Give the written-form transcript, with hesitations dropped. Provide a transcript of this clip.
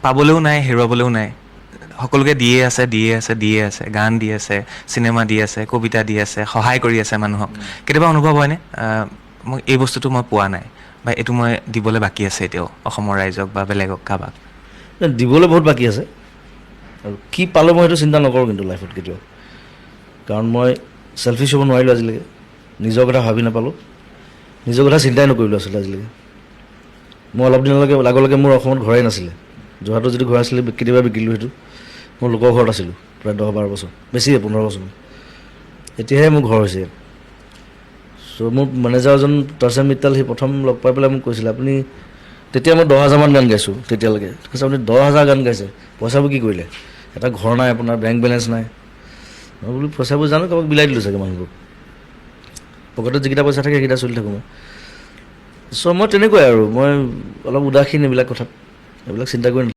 পাবলৈও নাই, হেৰুৱাবলৈও নাই। সকলোকে দিয়ে আছে, গান দি আছে, চিনেমা দি আছে, কবিতা দি আছে, সহায় কৰি আছে মানুহক। কেতিয়াবা অনুভৱ হয়নে মই এই বস্তুটো মই পোৱা নাই, বা এইটো মই দিবলৈ বাকী আছে এতিয়াও অসমৰ ৰাইজক বা বেলেগক কাৰোবাক? দিবলৈ বহুত বাকী আছে, আৰু কি পালোঁ মই সেইটো চিন্তা নকৰোঁ কিন্তু লাইফত কেতিয়াও। কাৰণ মই চেলফিছ হ'ব নোৱাৰিলোঁ আজিলৈকে, নিজৰ কথা ভাবি নাপালোঁ, নিজৰ কথা চিন্তাই নকৰিলোঁ আচলতে আজিলৈকে। মই অলপ দিনলৈকে আগলৈকে মোৰ অসমত ঘৰেই নাছিলে। যোৰহাটত যদি ঘৰ আছিলে কেতিয়াবা বিকিলোঁ সেইটো। মোৰ লোকৰ ঘৰত আছিলোঁ প্ৰায় 10-12 বছৰ, বেছিয়ে 15 বছৰ। এতিয়াহে মোৰ ঘৰ হৈছে। চ' মোৰ মেনেজাৰজন তৰ্চেম মিত্তাল, সি প্ৰথম লগ পাই পেলাই মোক কৈছিলে, আপুনি তেতিয়া মই 10,000 মান গান গাইছোঁ তেতিয়ালৈকে। কৈছে আপুনি 10,000 গান গাইছে, পইচাবোৰ কি কৰিলে? এটা ঘৰ নাই আপোনাৰ, বেংক বেলেঞ্চ নাই। মই বোলো পইচাবোৰ জানো কাৰোবাক বিলাই দিলোঁ চাগে মানুহবোৰক। পকেটত যিকেইটা পইচা থাকে সেইকেইটা চলি থাকোঁ মই। চ' মই তেনেকুৱাই আৰু মই অলপ উদাসীন এইবিলাক কথাত, এইবিলাক চিন্তা কৰি